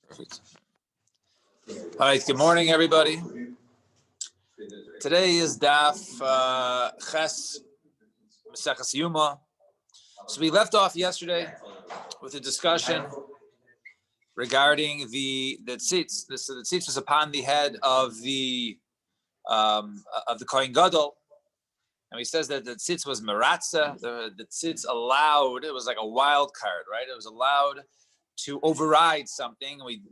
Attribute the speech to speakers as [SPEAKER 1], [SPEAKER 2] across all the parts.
[SPEAKER 1] Perfect. All right, good morning, everybody. Today is Daf Ches Maseches Yuma. So we left off yesterday with a discussion regarding the tzitz. The tzitz was upon the head of the Kohen Gadol, and he says that the tzitz was meratza. The tzitz allowed. It was like a wild card, right? It was allowed to override something. We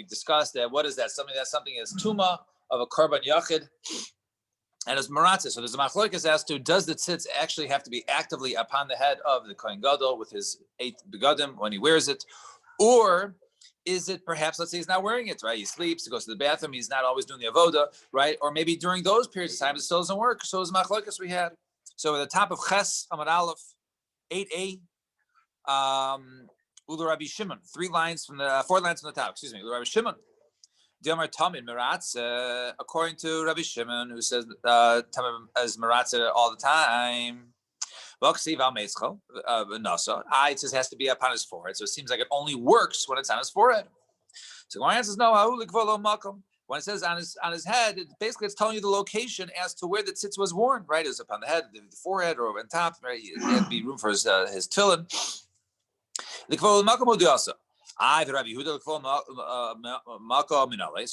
[SPEAKER 1] discussed that. What is that? Something is tuma of a korban yachid, and it's maratza. So there's a machlokes as to, does the tzitz actually have to be actively upon the head of the kohen gadol with his 8 begadim when he wears it, or is it perhaps, let's say he's not wearing it, right? He sleeps, he goes to the bathroom, he's not always doing the avoda, right? Or maybe during those periods of time it still doesn't work. So it's machlokes we had. So at the top of Ches Amud Aleph 8a. Ula Rabbi Shimon, 4 lines from the top. Excuse me. Ula Rabbi Shimon, Diamar Tamid Meratz, according to Rabbi Shimon, who says Tamid as Meratz all the time. It says has to be upon his forehead, so it seems like it only works when it's on his forehead. So my answer is no. When it says on his head, basically it's telling you the location as to where the tzitz was worn. Right, is upon the head, the forehead, or on top. Right, there had to be room for his tefillin. So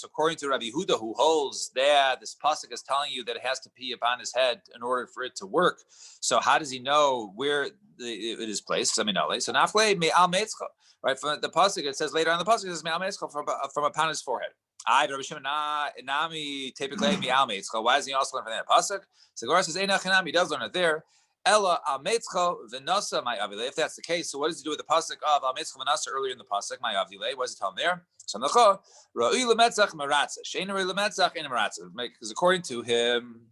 [SPEAKER 1] according to Rabbi Huda, who holds that this pasuk is telling you that it has to be upon his head in order for it to work. So how does he know where it is placed? So nafle me'al metzcha, right? From the pasuk, it says later on the pasuk, it says me'al metzcha from upon his forehead. Rabbi Shimon nami typically me'al metzcha. Why does he also learn from that pasuk? So Gemara says einachinam, he does learn it there. Ella ametzcha v'nasa my avile. If that's the case, so what does he do with the pasuk of ametzcha v'nasa earlier in the pasuk my avile? What does it tell him there? So nacho ra'ui lemetzach maratza shein ra'ui lemetzach in maratza, because according to him,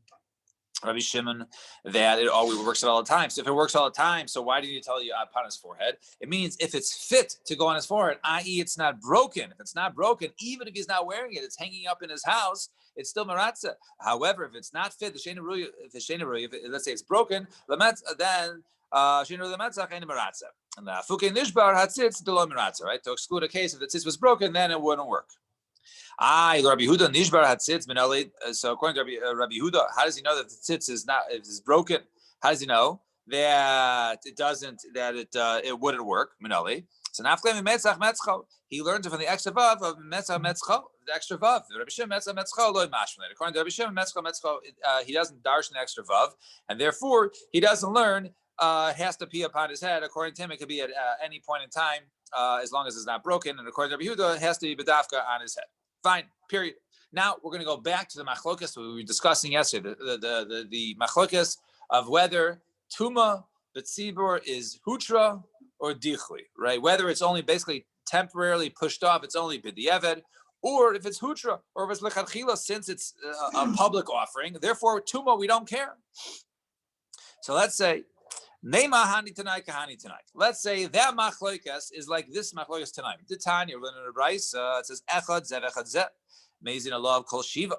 [SPEAKER 1] Rabbi Shimon, that it always works all the time. So if it works all the time, so why did he tell you upon his forehead? It means if it's fit to go on his forehead, i.e., it's not broken. If it's not broken, even if he's not wearing it, it's hanging up in his house, it's still maratza. However, if it's not fit, let's say it's broken, then sheinu lemetzach ain't maratza. And the fuke nishbar hatzitz delo maratza, right? To exclude a case if the tzitz was broken, then it wouldn't work. Rabbi Huda nishbar hatzitz minali. So according to Rabbi Huda, how does he know that the tzitz is broken? How does he know that it doesn't? That it wouldn't work minali. So nafklei metzach metzcho. He learns it from the extra vav of metzach metzcho, the extra vav. Rabbi Shimon metzach metzcho loy mashmalet. According to Rabbi Shimon metzach metzcho, he doesn't darshan the extra vav, and therefore he doesn't learn. It has to be upon his head. According to him, it could be at any point in time, as long as it's not broken. And according to Rabbi Huda, it has to be bedafka on his head. Fine, period. Now we're going to go back to the machlokes we were discussing yesterday, the machlokes of whether tuma b'tzibur is hutra or dichli, right? Whether it's only basically temporarily pushed off, it's only b'diavad, or if it's hutra, or if it's lechatchila, since it's a public offering, therefore tuma we don't care. So let's say Neima hani tonight, kahani tonight. Let's say that machlokes is like this machlokes tonight. The Tanya, we're learning a brayse. It says echad zev echad zeh. Amazing Allah of kol shiva.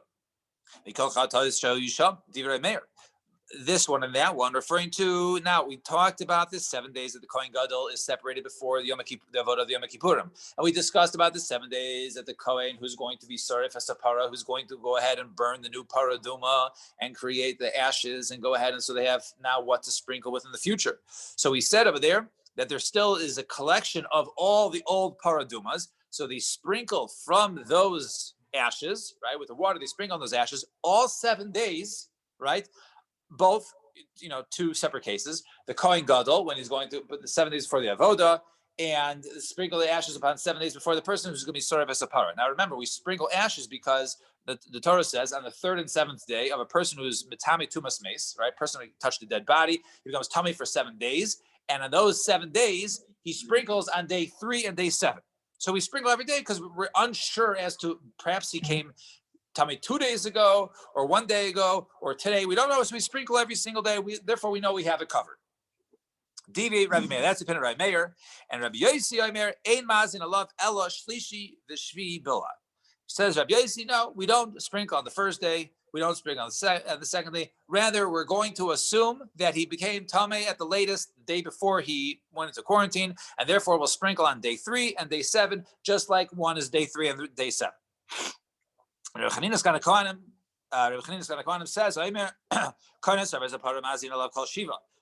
[SPEAKER 1] Mikol chatos show yisham divrei meir. This one and that one, referring to, now we talked about this 7 days that the Kohen Gadol is separated before the avodah of the Yom Kippurim, and we discussed about the 7 days that the Kohen, who's going to be sarif as a para, who's going to go ahead and burn the new paraduma and create the ashes and go ahead, and so they have now what to sprinkle with in the future. So we said over there that there still is a collection of all the old paradumas, so they sprinkle from those ashes, right, with the water, they sprinkle on those ashes all 7 days, right? Both, 2 separate cases. The Kohen Gadol, when he's going to put the 7 days before the avoda, and sprinkle the ashes upon 7 days before the person who's going to be sarif as a para. Now remember, we sprinkle ashes because the Torah says on the 3rd and 7th day of a person who's mitami tumas meis, right? Person who touched the dead body, he becomes tummy for 7 days, and on those 7 days he sprinkles on day 3 and day 7. So we sprinkle every day because we're unsure as to perhaps he came tummy 2 days ago, or 1 day ago, or today. We don't know, so we sprinkle every single day. Therefore, we know we have it covered. Deviate Rabbi Meir. That's the opinion of Rabbi Meir. And Rabbi Yossi Omer, Ein Mazin Alav Ella Shlishi V'Shvi Bila. Says Rabbi Yossi, no, we don't sprinkle on the first day We don't sprinkle on the second day. Rather, we're going to assume that he became tamei at the latest, the day before he went into quarantine, and therefore we'll sprinkle on day 3 and day 7, just like one is day 3 and day 7. Reb Chanina's Kohanim says,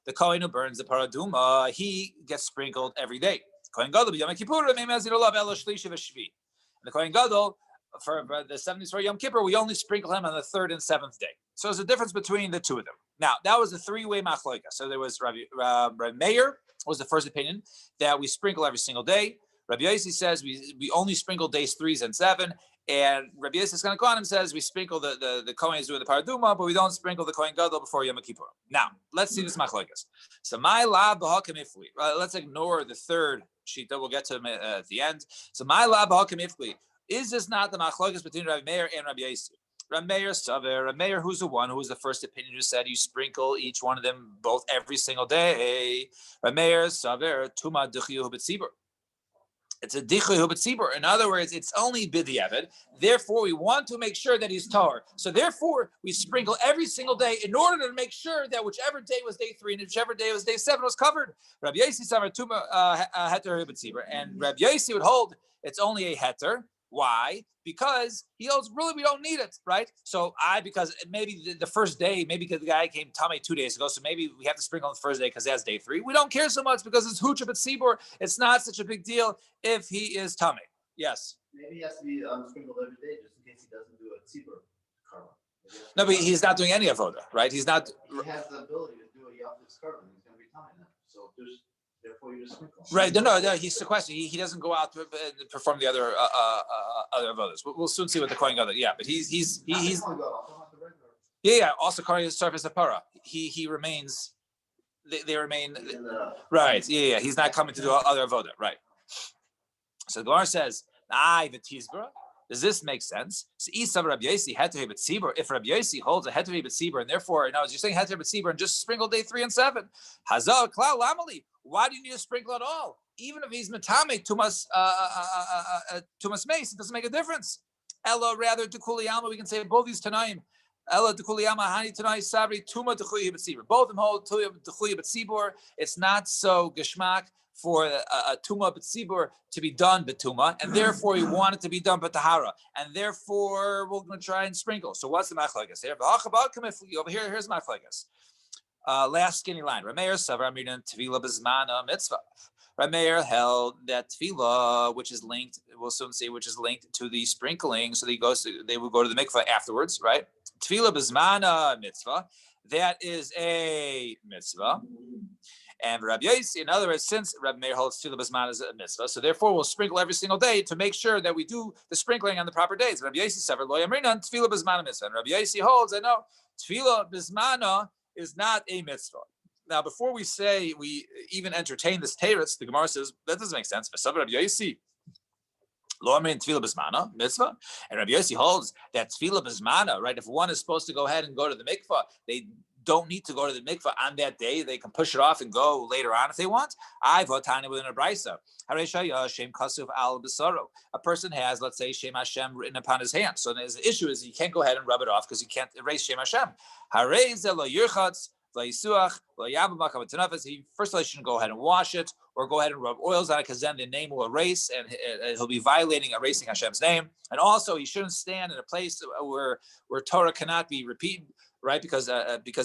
[SPEAKER 1] the Kohen who burns the paraduma, he gets sprinkled every day. Kohen Gadol, and the Kohen Gadol, for the 70th for Yom Kippur, we only sprinkle him on the 3rd and 7th day. So there's a difference between the two of them. Now, that was a 3-way machloika. So there was Rabbi Meir was the first opinion that we sprinkle every single day. Rabbi Yossi says we only sprinkle days 3 and 7. And Rabbi Yossi Kohanim says we sprinkle the Kohen is doing the paraduma, but we don't sprinkle the Kohen Gadol before Yom Kippur. Now, let's see this machlokas. So my lab b'hakamifli. Let's ignore the third shita. We'll get to at the end. So my lab b'hakamifli. Is this not the machlokas between Rabbi Meir and Rabbi Yossi? Rabbi Meir Saver, Rabbi Meir, who's the one who was the first opinion who said you sprinkle each one of them both every single day. Rabbi Meir Saver, Tuma D'chiyu B'tzibur. It's a D'chiyu B'tzibur. In other words, it's only B'diavad. Therefore, we want to make sure that he's Tahor. So therefore, we sprinkle every single day in order to make sure that whichever day was day 3 and whichever day was day 7 was covered. Rabbi Yossi Saver, Tuma Heter B'tzibur. And Rabbi Yossi would hold it's only a Heter. Why? Because he knows really we don't need it, right? So because maybe the first day, maybe because the guy came tamei 2 days ago, so maybe we have to sprinkle on the first day because that's day 3. We don't care so much because it's hucha but sibor. It's not such a big deal if he is tamei. Yes.
[SPEAKER 2] Maybe he has to be sprinkled every day just in case he doesn't do a tzibur karma.
[SPEAKER 1] No, but he's not doing any avoda, right? He's not.
[SPEAKER 2] He has the ability to do a yafis karma. He's going to be tamei now. So therefore, you just sprinkle.
[SPEAKER 1] Right? No. He's sequestered. He doesn't go out to perform the other others. We'll soon see what the Kohen Gadol. Yeah, but he's yeah. Also, Kohen is surface of para. He remains. They remain. Right. Yeah. He's not coming to do other avoda. Right. So the Gemara says, does this make sense? So if Rabbi Yossi holds a heter b'tzibur, and therefore, you're saying heter b'tzibur and just sprinkle day 3 and 7. Hazal klal lamali. Why do you need to sprinkle at all? Even if he's metame tumas mace, it doesn't make a difference. Ella rather dekuli alma, we can say both these tanaim. Ella dekuli alma hani tanai sabri tuma dechuyi b'tzibur. Both of them hold dechuyi b'tzibur. It's not so geshmak for a tuma b'tzibur to be done b'tuma, and therefore we want it to be done b'tahara, and therefore we're going to try and sprinkle. So what's the machlokes here? Over here, here's machlokes. Last skinny line. Rameir savar amirin tefila b'zmana mitzvah. Rameir held that tefila, which is linked, we'll soon see, which is linked to the sprinkling. So they will go to the mikvah afterwards, right? Tefila b'zmana mitzvah. That is a mitzvah. And Rabbi Yossi, in other words, since Rabbi Meir holds tefillah b'zman as a mitzvah, so therefore we'll sprinkle every single day to make sure that we do the sprinkling on the proper days. Rabbi Yossi severed lo yamrinan tefillah b'zman mitzvah. And Rabbi Yossi holds, I know, tefillah b'zmana is not a mitzvah. Now, before we say we even entertain this teretz, the Gemara says that doesn't make sense. For Rabbi Yossi, lo yamrin tefillah b'zmana mitzvah, and Rabbi Yossi holds that tefillah b'zmana, right? If one is supposed to go ahead and go to the mikvah, they don't need to go to the mikvah on that day. They can push it off and go later on if they want. I votani within a brisa. Shem kasuf al b'saro. A person has, let's say, Shem Hashem written upon his hand. So the issue is you can't go ahead and rub it off because you can't erase Shem Hashem. He first of all shouldn't go ahead and wash it or go ahead and rub oils on it because then the name will erase and he'll be erasing Hashem's name. And also he shouldn't stand in a place where Torah cannot be repeated, right? Because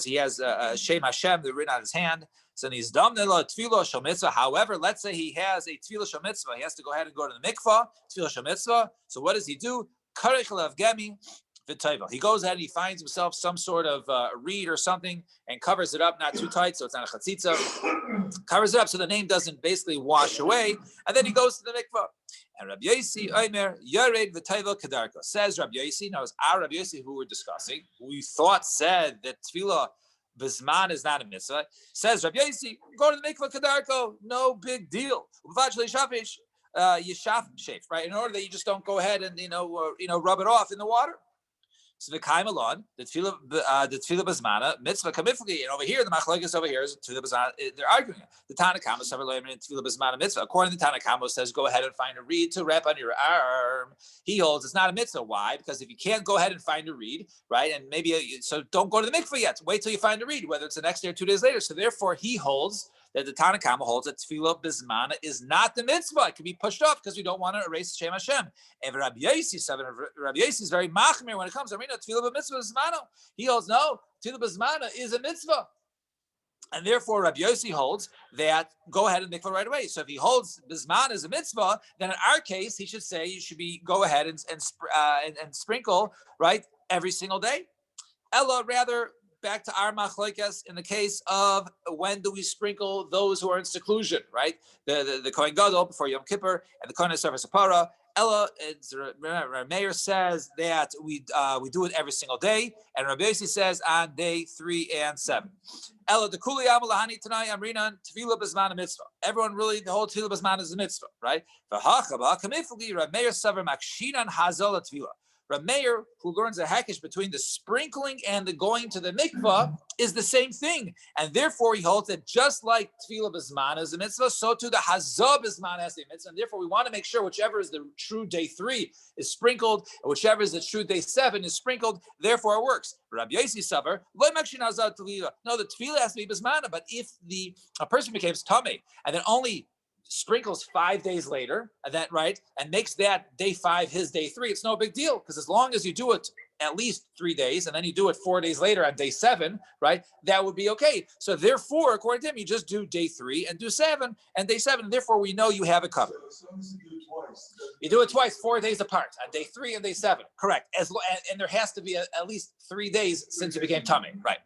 [SPEAKER 1] he has Shem Hashem written on his hand. So he's dam tefillah shel mitzvah. However, let's say he has a tefillah shel mitzvah. He has to go ahead and go to the mikvah, tefillah shel mitzvah. So what does he do? Karech lev gemi. He goes ahead and he finds himself some sort of reed or something and covers it up, not too tight, so it's not a chatzitza. Covers it up so the name doesn't basically wash away, and then he goes to the mikvah. And Rabbi Yossi Omer Yared v'Tayvel Kedarko says Rabbi Yossi. Now it's our Rabbi Yossi who we're discussing. We thought said that tefillah b'zman is not a mitzvah. Says Rabbi Yossi, go to the mikvah Kedarko, no big deal. Yishaf shave, right? In order that you just don't go ahead and rub it off in the water. So the kaim alon, the tefillah bezmana mitzvah kamifli, and over here the machlokes over here is tefillah bezmana. They're arguing. The Tanakama says tefillah bezmana mitzvah. According to Tanakama, says go ahead and find a reed to wrap on your arm. He holds it's not a mitzvah. Why? Because if you can't go ahead and find a reed, right, and maybe so don't go to the mikveh yet. Wait till you find a reed, whether it's the next day or 2 days later. So therefore, he holds that the Tanakama holds that tefillah bezmana is not the mitzvah. It can be pushed off because we don't want to erase Shem Hashem. And Rabbi Yossi is very machmir when it comes to tefillah b'mitzvah bezmana. He holds no, tefillah bezmana is a mitzvah. And therefore, Rabbi Yossi holds that go ahead and mikvah right away. So if he holds bizman as a mitzvah, then in our case, he should say you should be go ahead and sprinkle right every single day. Ella, rather, back to our machlokes in the case of when do we sprinkle those who are in seclusion, right? The Kohen Gadol before Yom Kippur and the Kohen Service Apara. Ella, Meir says that we do it every single day, and Rabbi Yossi says on day 3 and 7. Ella, the Kuli Amalahani tonight, Amrinan, Tefillah Bezman mitzvah. Everyone really, the whole Tefillah Bezman is a mitzvah, right? Rabbi Meir Savar Makshinan Hazal Tefillah. Rabbi Meir, who learns a hackish between the sprinkling and the going to the mikvah, is the same thing. And therefore, he holds that just like Tefillah B'zman is a mitzvah, so too the Hazah B'zman has a mitzvah. And therefore, we want to make sure whichever is the true day 3 is sprinkled, and whichever is the true day 7 is sprinkled. Therefore, it works. Rabbi Yossi Savar, Lo Makshin Hazah Tefillah. No, the Tefillah has to be B'zman. But if a person becomes tamei and then only sprinkles 5 days later, and makes that day 5 his day 3, it's no big deal, because as long as you do it at least 3 days and then you do it 4 days later on day 7, right, that would be okay. So therefore, according to him, you just do day 3 and do 7 and day 7, and therefore we know you have it covered. You do it twice, 4 days apart, on day 3 and day 7, correct. And there has to be at least 3 days since you became tamei, right?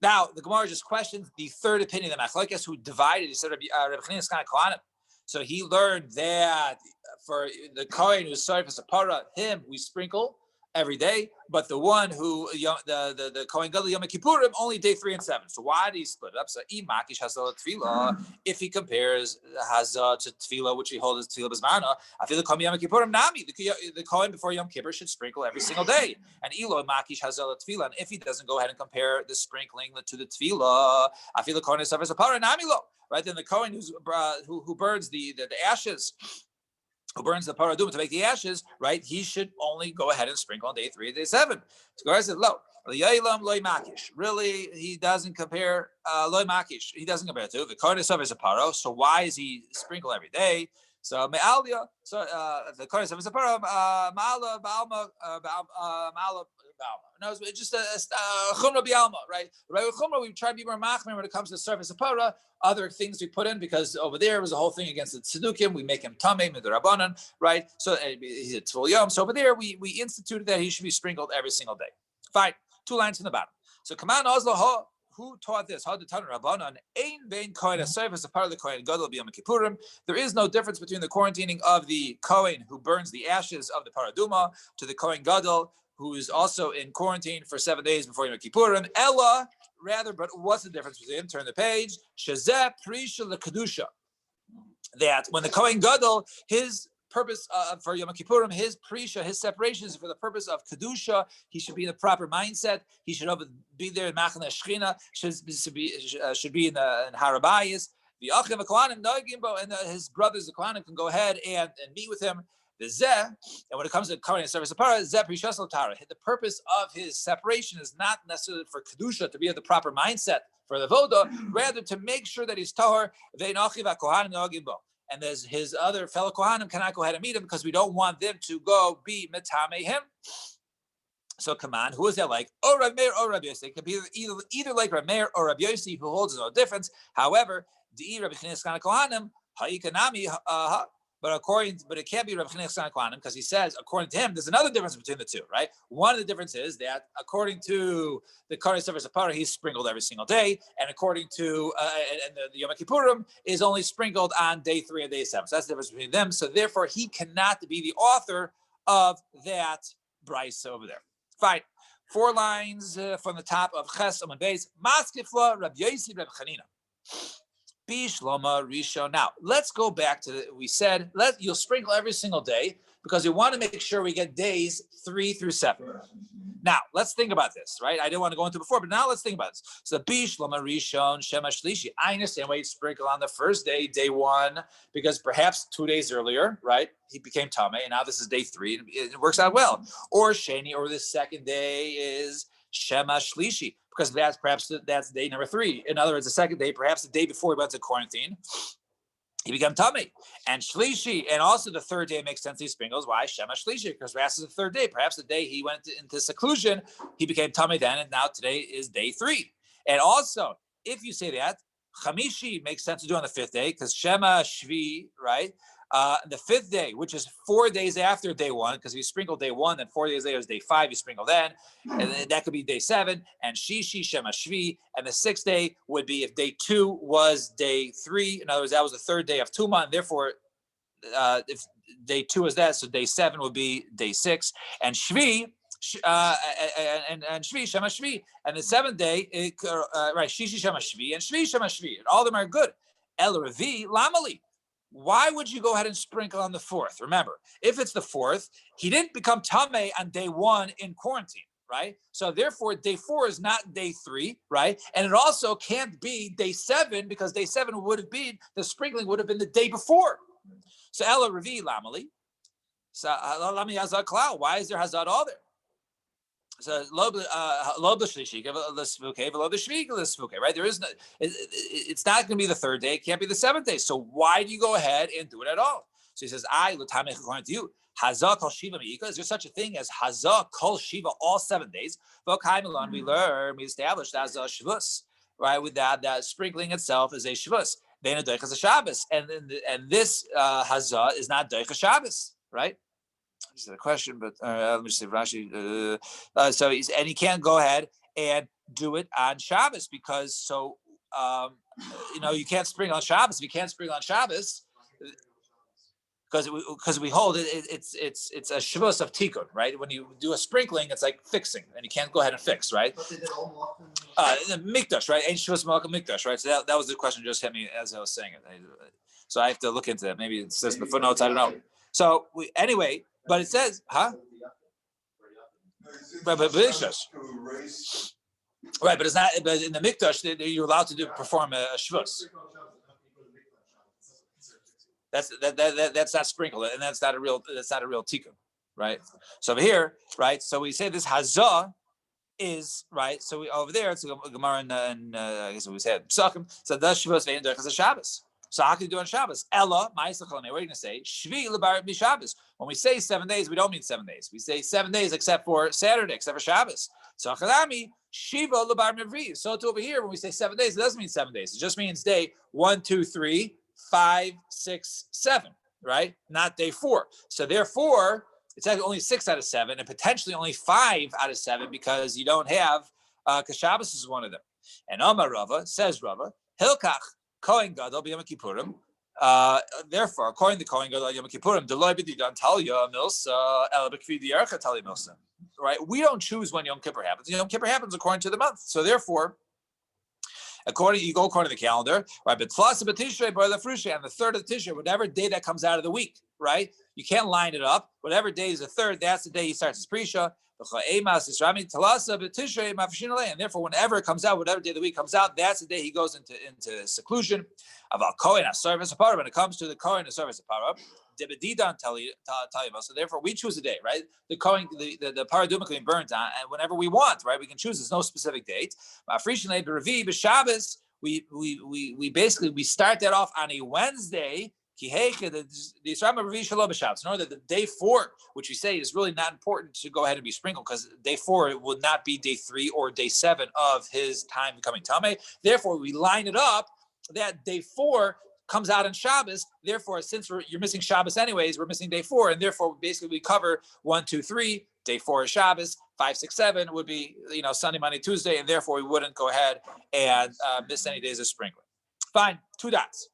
[SPEAKER 1] Now, the Gemara just questions the third opinion of the machlokes who divided. He said, Rabbi Chanina is kind of Kohanim. So he learned that for the Kohen who's sorry for Sapara, him we sprinkle every day, but the one who the Kohen Gadol Yom Kippurim only day 3 and 7. So why did he split it up? So Makish Hazal Tefillah, if he compares Hazah to Tefillah, which he holds as Tefillah B'zmana, I feel the Kohen Yom Kippurim Nami, the Kohen before Yom Kippur should sprinkle every single day. And Elo Makish Hazal Tefillah, and if he doesn't go ahead and compare the sprinkling to the Tefillah, I feel the Kohen suffers a para Nami lo, right? Then the Kohen who burns the ashes, who burns the paraduma to make the ashes, right? He should only go ahead and sprinkle on day 3 and day 7. So Gemara said, "Lo, loy makish." Really, he doesn't compare loy makish. He doesn't compare to the kohen suffers a paro. So why is he sprinkle every day? So me'alia. So the kohen suffers a paro. Ma'ala ba'alma ma'ala. No, it's just a chumra bialma, right? Right with chumra, we try to be more machmir when it comes to the surface of para. Other things we put in, because over there was a whole thing against the tzedukim. We make him tamei midrabanan, right? So he's a tvul yom. So over there, we instituted that he should be sprinkled every single day. Fine. 2 lines from the bottom. So Kaman Ozlo, who taught this? How the Tanur Rabbanan ein bein kohen asayv as a part of the kohen gadol b'yom kippurim. There is no difference between the quarantining of the kohen who burns the ashes of the paraduma to the kohen gadol who is also in quarantine for 7 days before Yom Kippurim. Ella, rather, but what's the difference between them? Turn the page. Shazeh prisha lekadusha. That when the Kohen Gadol, his purpose for Yom Kippurim, his prisha, his separation is for the purpose of kedusha. He should be in the proper mindset. He should be there in Machane Shechina. Should be in Harabayis. The Achim Kohanim Nagimbo, and his brothers the Kohanim can go ahead and meet with him. The Zeh, and when it comes to Kohen service apara, Zeh Prishasal Tara. The purpose of his separation is not necessarily for kedusha to be at the proper mindset for the voda, rather to make sure that he's tahor. And there's his other fellow kohanim cannot go ahead and meet him because we don't want them to go be metame him. So come on, who is that like? Or Rav Meir or Rav Yossi. It could be either like Rav Meir or Rav Yossi, who holds no difference. However, the Rabbi Chanina Skana Kohanim haikanami but it can't be Rabbi Chanina Skana Kohanim because he says, according to him, there's another difference between the two, right? One of the differences is that according to the Kohen Service Apara, he's sprinkled every single day, and according to the Yom Kippurim is only sprinkled on day 3 and day 7. So that's the difference between them. So therefore, he cannot be the author of that brisa over there. Fine. 4 lines from the top of Ches Amud Beis. Maskifla Rabbi Yossi Rabbi Chanina. Bishloma Rishon. Now let's go back to we said you'll sprinkle every single day. because we want to make sure we get days 3 through 7. Now, let's think about this, right? I didn't want to go into it before, but now let's think about this. So, Bish, Lama Rishon, Shema Shlishi. I understand why you sprinkle on the first day, day 1, because perhaps 2 days earlier, right, he became Tame, and now this is day 3, and it works out well. Or Sheni, or the second day is Shema Shlishi, because that's day number 3. In other words, the second day, perhaps the day before he went to quarantine, he became tummy. And Shlishi, and also the third day makes sense he sprinkles. Why? Shema Shlishi, because perhaps the third day, perhaps the day he went into seclusion, he became tummy then, and now today is day 3. And also, if you say that, Chamishi makes sense to do on the 5th day, because Shema Shvi, right? The 5th day, which is 4 days after day 1, because if you sprinkle day 1, then 4 days later is day 5, you sprinkle then, and then that could be day 7, and Shishi, Shema Shvi, and the 6th day would be if day 2 was day 3, in other words, that was the 3rd day of Tuma, and therefore, if day 2 is that, so day 7 would be day 6, and Shvi, and Shvi, Shema Shvi, and the 7th day, right, Shishi, Shema Shvi, and Shvi, Shema Shvi, and all of them are good. El Revi, Lamali. Why would you go ahead and sprinkle on the 4th? Remember, if it's the 4th, he didn't become Tameh on day 1 in quarantine, right? So therefore, day 4 is not day 3, right? And it also can't be day 7, because day 7 would have been, the sprinkling would have been the day before. So Ella Revi Lamali. So Lami Hazad Klau. Why is there Hazad all there? So right? There is no. It's not going to be the 3rd day. It can't be the 7th day. So why do you go ahead and do it at all? So he says, according to you, Hazah kol shiva meika. Is there such a thing as Hazah kol shiva all 7 days? We established as a shvus, right? With that sprinkling itself is a shvus. Then a doichas a Shabbos, and this Hazah is not doichas Shabbos, right? Just a question, but let me see Rashi. So and he can't go ahead and do it on Shabbos, because you can't sprinkle on Shabbos. If you can't sprinkle on Shabbos, because we hold it's a Shavuos of Tikkun, right? When you do a sprinkling, it's like fixing, and you can't go ahead and fix, right? The Mikdash, right? Ain't Shavuos Malachim Mikdash, right? So that was the question just hit me as I was saying it. So I have to look into that. Maybe it says in the footnotes. I don't know. So anyway. But it says, huh? But right, but it's not. But in the mikdash, you're allowed to perform a shvus. That's not sprinkled, and that's not a real tikkun, right? So over here, right? So we say this hazah is right. So we over there, it's a Gemara and I guess we said psakim. So that's shvus ve'in derechas a Shabbos. So how can you do on Shabbos? Ella, ma'aseh chalmei. What are you going to say? Shvi lebar b'Shabbos. When we say 7 days, we don't mean 7 days. We say 7 days except for Saturday, except for Shabbos. So Chadami, Shiva lebar mevri. So to over here, when we say 7 days, it doesn't mean 7 days. It just means day 1, 2, 3, 5, 6, 7, right? Not day 4. So therefore, it's actually only 6 out of 7, and potentially only 5 out of 7, because you don't have, because Shabbos is one of them. And Amar Rava, says Rava, Hilkach, Kohen Gadol b'Yom Kippurim. Therefore, according to Kohen Gadol Yom Kippurim, Deloy b'Didan Talia Milsa El b'Kvi Diarcha Talia Milsa. Right? We don't choose when Yom Kippur happens. Yom Kippur happens according to the month. So therefore, according to the calendar, right? But Tlas b'Tishrei by the Frusha, and the 3rd of Tishrei, whatever day that comes out of the week, right? You can't line it up. Whatever day is the 3rd, that's the day he starts his Prisha. And therefore, whenever it comes out, whatever day of the week comes out, that's the day he goes into seclusion. About Kohen service apara. When it comes to the Kohen service apara, so therefore we choose a day, right? The Kohen, the paraduma can be burnt on, and whenever we want, right? We can choose. There's no specific date. We basically start that off on a Wednesday. In order that the day 4, which we say is really not important to go ahead and be sprinkled, because day 4 it would not be day 3 or day 7 of his time becoming Tameh. Therefore, we line it up that day 4 comes out on Shabbos. Therefore, since you're missing Shabbos anyways, we're missing day 4, and therefore basically we cover 1, 2, 3. Day 4 is Shabbos. 5, 6, 7 would be Sunday, Monday, Tuesday, and therefore we wouldn't go ahead and miss any days of sprinkling. Fine, 2 dots.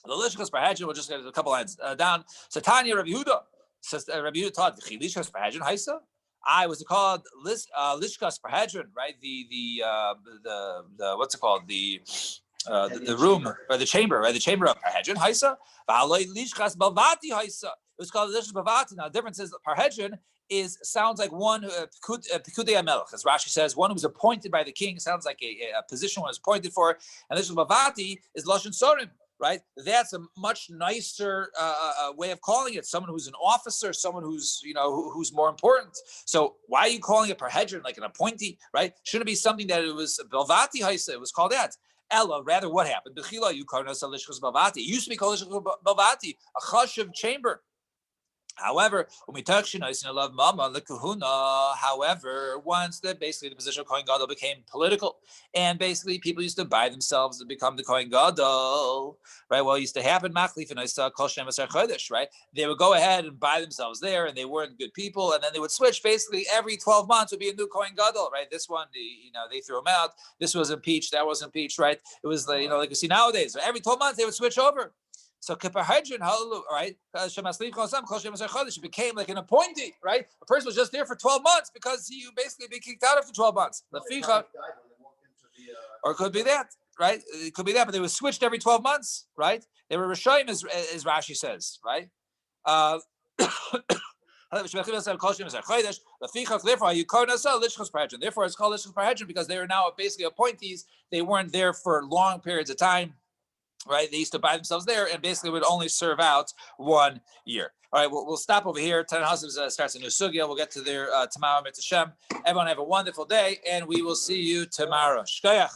[SPEAKER 1] The Lishkas Parhadjan, we'll just get a couple lines down. Satanya Rabbi Yehuda says Rabbi Yehuda taught the Lishkas Parhadjan Haisa. I was called Lishkas Parhadjan, right? The what's it called? The room or the chamber, right? The chamber of Parhadjan Haisa. V'aloi Lishkas Balvati Haisa. was called Lishchas Bavati. Now, the difference is Parhedrin sounds like one Pikudei HaMelech, as Rashi says, one who was appointed by the king. Sounds like a position one was appointed for. And Lishchas Bavati is Lashon Sorim, right? That's a much nicer way of calling it. Someone who's an officer, someone who's who's more important. So why are you calling it Parhedrin, like an appointee, right? Shouldn't it be something that it was Bavati Haisa? It was called that. Ella, rather, what happened? Bechila, you called us a Lishchas Bavati. It used to be called Lishchas Bavati, a chashuv chamber. However, when we talk love Mama the Kahuna, however, once basically the position of Kohen Gadol became political, and basically people used to buy themselves to become the Kohen Gadol, right? Well, it used to happen, Machlif and I saw Kol Shem Asar Chodesh, right? They would go ahead and buy themselves there, and they weren't good people, and then they would switch. Basically, every 12 months would be a new Kohen Gadol, right? This one, they threw him out. This was impeached. That was impeached, right? It was like we see nowadays. Every 12 months they would switch over. So Kippur-Hydrin, right? It became like an appointee, right? A person was just there for 12 months because he basically be kicked out after 12 months. Or it could be that, right? It could be that, but they were switched every 12 months, right? They were Rishayim, as Rashi says, right? Therefore, it's called Lishchas Parhedrin because they are now basically appointees. They weren't there for long periods of time. Right, they used to buy themselves there, and basically would only serve out 1 year. All right, we'll stop over here. Tan Hasim starts a new sugya. We'll get to there tomorrow. Mitzvah Shem. Everyone have a wonderful day, and we will see you tomorrow. Shkoyach.